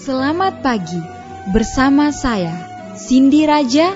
Selamat pagi, bersama saya, Cindy Raja.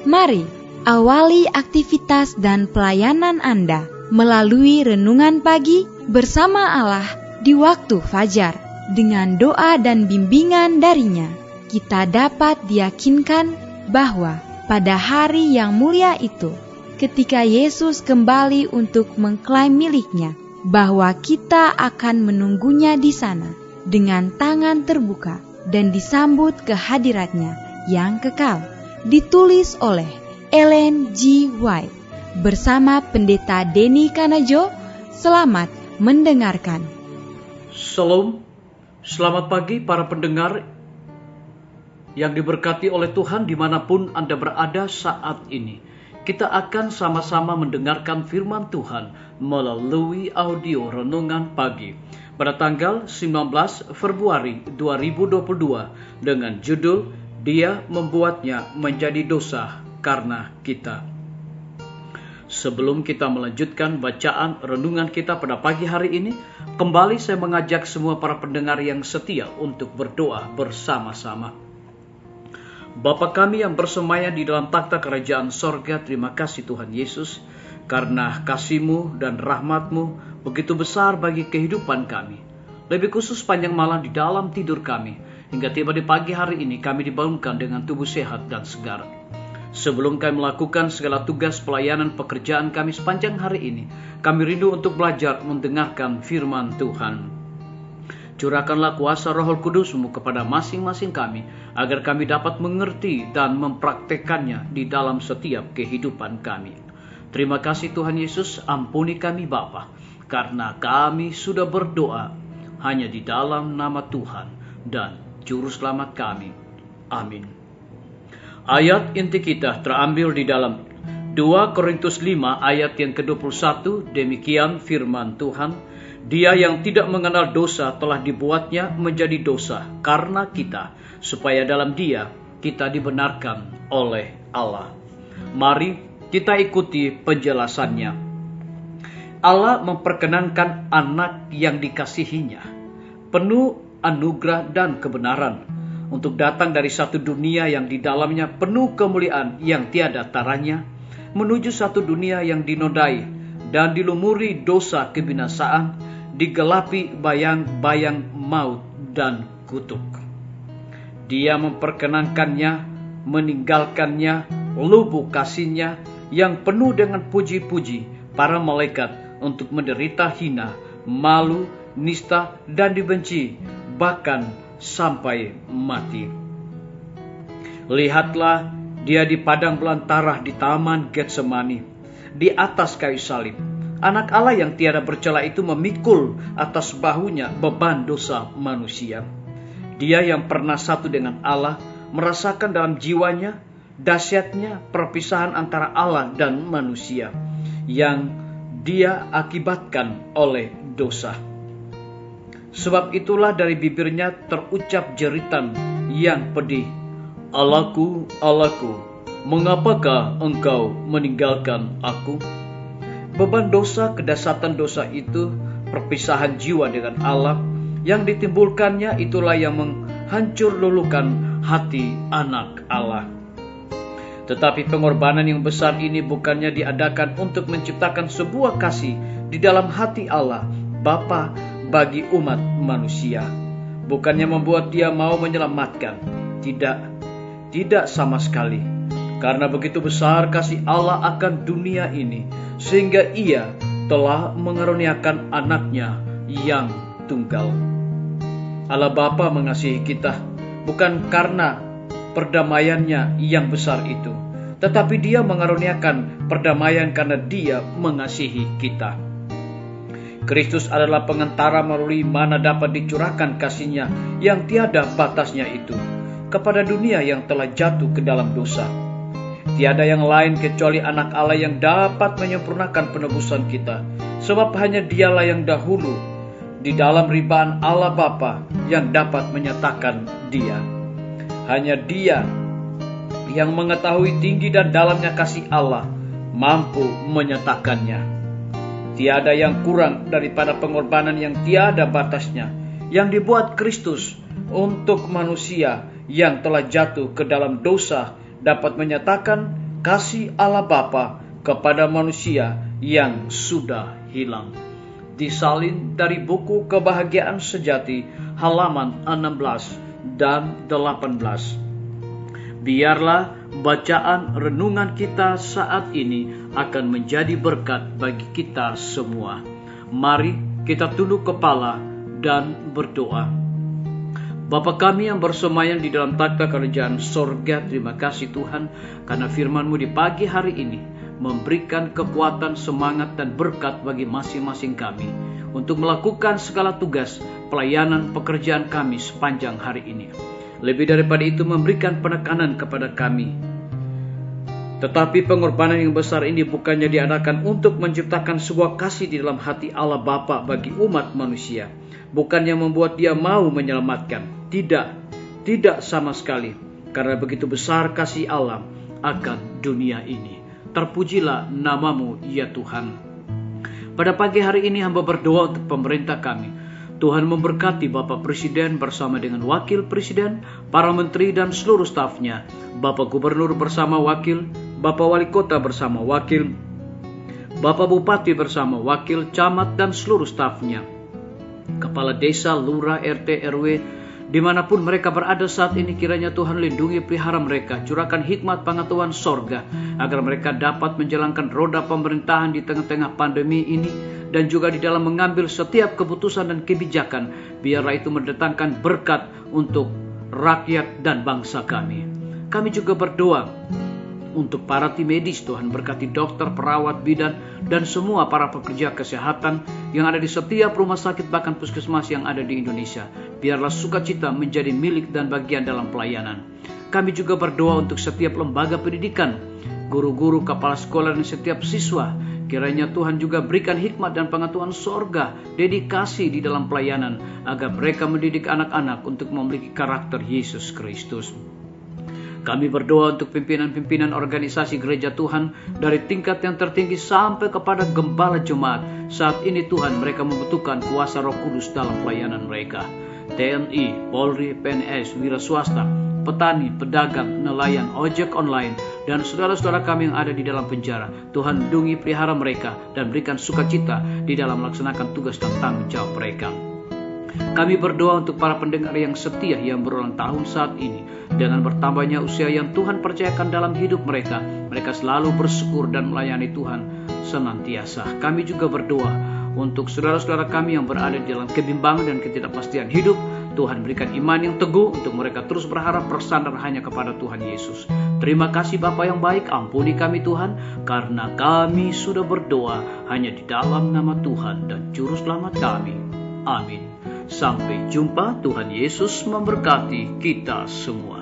Mari awali aktivitas dan pelayanan Anda melalui renungan pagi bersama Allah di waktu fajar. Dengan doa dan bimbingan darinya, kita dapat diyakinkan bahwa pada hari yang mulia itu, ketika Yesus kembali untuk mengklaim miliknya, bahwa kita akan menunggunya di sana dengan tangan terbuka dan disambut ke hadiratnya yang kekal. Ditulis oleh Ellen G. White bersama Pendeta Denny Kanajo. Selamat mendengarkan. Shalom, selamat pagi para pendengar yang diberkati oleh Tuhan dimanapun Anda berada saat ini. Kita akan sama-sama mendengarkan firman Tuhan melalui audio renungan pagi pada tanggal 19 Februari 2022 dengan judul Dia Membuatnya Menjadi Dosa Karena Kita. Sebelum kita melanjutkan bacaan renungan kita pada pagi hari ini, kembali saya mengajak semua para pendengar yang setia untuk berdoa bersama-sama. Bapa kami yang bersemayam di dalam takhta kerajaan sorga, terima kasih Tuhan Yesus, karena kasih-Mu dan rahmat-Mu begitu besar bagi kehidupan kami. Lebih khusus panjang malam di dalam tidur kami, hingga tiba di pagi hari ini kami dibangunkan dengan tubuh sehat dan segar. Sebelum kami melakukan segala tugas pelayanan pekerjaan kami sepanjang hari ini, kami rindu untuk belajar mendengarkan firman Tuhan. Curahkanlah kuasa Roh Kudus-Mu kepada masing-masing kami, agar kami dapat mengerti dan mempraktekannya di dalam setiap kehidupan kami. Terima kasih Tuhan Yesus, ampuni kami Bapa, karena kami sudah berdoa hanya di dalam nama Tuhan dan Juru Selamat kami. Amin. Ayat inti kita terambil di dalam 2 Korintus 5 ayat yang ke-21, demikian firman Tuhan. Dia yang tidak mengenal dosa telah dibuatnya menjadi dosa karena kita, supaya dalam Dia kita dibenarkan oleh Allah. Mari kita ikuti penjelasannya. Allah memperkenankan anak yang dikasihinya, penuh anugerah dan kebenaran, untuk datang dari satu dunia yang di dalamnya penuh kemuliaan yang tiada taranya, menuju satu dunia yang dinodai dan dilumuri dosa kebinasaan, digelapi bayang-bayang maut dan kutuk. Dia memperkenankannya, meninggalkannya, lubuk kasihnya yang penuh dengan puji-puji para malaikat untuk menderita hina, malu, nista dan dibenci, bahkan sampai mati. Lihatlah, dia di padang belantara di taman Getsemani, di atas kayu salib. Anak Allah yang tiada bercela itu memikul atas bahunya beban dosa manusia. Dia yang pernah satu dengan Allah merasakan dalam jiwanya dahsyatnya perpisahan antara Allah dan manusia yang dia akibatkan oleh dosa. Sebab itulah dari bibirnya terucap jeritan yang pedih, Allahku, Allahku, mengapakah engkau meninggalkan aku? Beban dosa, kedahsyatan dosa itu, perpisahan jiwa dengan Allah yang ditimbulkannya, itulah yang menghancur lulukan hati anak Allah. Tetapi pengorbanan yang besar ini bukannya diadakan untuk menciptakan sebuah kasih di dalam hati Allah Bapa bagi umat manusia. Bukannya membuat Dia mau menyelamatkan. Tidak sama sekali. Karena begitu besar kasih Allah akan dunia ini, sehingga Ia telah mengaruniakan anaknya yang tunggal. Allah Bapa mengasihi kita, bukan karena perdamaiannya yang besar itu, tetapi Dia mengaruniakan perdamaian karena Dia mengasihi kita. Kristus adalah pengantara melalui mana dapat dicurahkan kasih-Nya yang tiada batasnya itu kepada dunia yang telah jatuh ke dalam dosa. Tiada yang lain kecuali anak Allah yang dapat menyempurnakan penebusan kita, sebab hanya Dialah yang dahulu di dalam ribaan Allah Bapa yang dapat menyatakan Dia. Hanya Dia yang mengetahui tinggi dan dalamnya kasih Allah mampu menyatakannya. Tiada yang kurang daripada pengorbanan yang tiada batasnya yang dibuat Kristus untuk manusia yang telah jatuh ke dalam dosa dapat menyatakan kasih Allah Bapa kepada manusia yang sudah hilang. Disalin dari buku Kebahagiaan Sejati halaman 16 dan 18. Biarlah bacaan renungan kita saat ini akan menjadi berkat bagi kita semua. Mari kita tunduk kepala dan berdoa. Bapa kami yang bersemayam di dalam takhta kerajaan sorga, terima kasih Tuhan karena firman-Mu di pagi hari ini memberikan kekuatan, semangat dan berkat bagi masing-masing kami untuk melakukan segala tugas pelayanan pekerjaan kami sepanjang hari ini. Lebih daripada itu memberikan penekanan kepada kami. Tetapi pengorbanan yang besar ini bukannya diadakan untuk menciptakan sebuah kasih di dalam hati Allah Bapa bagi umat manusia. Bukannya membuat Dia mau menyelamatkan. Tidak sama sekali. Karena begitu besar kasih Allah akan dunia ini. Terpujilah nama-Mu ya Tuhan. Pada pagi hari ini hamba berdoa untuk pemerintah kami. Tuhan memberkati Bapak Presiden bersama dengan Wakil Presiden, para menteri dan seluruh stafnya, Bapak Gubernur bersama wakil, Bapak Wali Kota bersama wakil, Bapak Bupati bersama wakil, camat dan seluruh stafnya, Kepala Desa, Lurah, RT, RW, dimanapun mereka berada saat ini, kiranya Tuhan lindungi pelihara mereka, curahkan hikmat pengetahuan sorga, agar mereka dapat menjalankan roda pemerintahan di tengah-tengah pandemi ini, dan juga di dalam mengambil setiap keputusan dan kebijakan, biarlah itu mendatangkan berkat untuk rakyat dan bangsa kami. Kami juga berdoa untuk para tim medis, Tuhan berkati dokter, perawat, bidan, dan semua para pekerja kesehatan yang ada di setiap rumah sakit bahkan puskesmas yang ada di Indonesia. Biarlah sukacita menjadi milik dan bagian dalam pelayanan. Kami juga berdoa untuk setiap lembaga pendidikan, guru-guru, kepala sekolah, dan setiap siswa. Kiranya Tuhan juga berikan hikmat dan pengetahuan sorga, dedikasi di dalam pelayanan, agar mereka mendidik anak-anak untuk memiliki karakter Yesus Kristus. Kami berdoa untuk pimpinan-pimpinan organisasi gereja Tuhan, dari tingkat yang tertinggi sampai kepada gembala jemaat. Saat ini Tuhan, mereka membutuhkan kuasa Roh Kudus dalam pelayanan mereka. TNI, Polri, PNS, wira swasta, petani, pedagang, nelayan, ojek online, dan saudara-saudara kami yang ada di dalam penjara. Tuhan lindungi pelihara mereka dan berikan sukacita di dalam melaksanakan tugas dan tanggung jawab mereka. Kami berdoa untuk para pendengar yang setia yang berulang tahun saat ini. Dengan bertambahnya usia yang Tuhan percayakan dalam hidup mereka, mereka selalu bersyukur dan melayani Tuhan senantiasa. Kami juga berdoa untuk saudara-saudara kami yang berada di dalam kebimbangan dan ketidakpastian hidup. Tuhan berikan iman yang teguh untuk mereka terus berharap bersandar hanya kepada Tuhan Yesus. Terima kasih Bapa yang baik, ampuni kami Tuhan, karena kami sudah berdoa hanya di dalam nama Tuhan dan Juru Selamat kami. Amin. Sampai jumpa, Tuhan Yesus memberkati kita semua.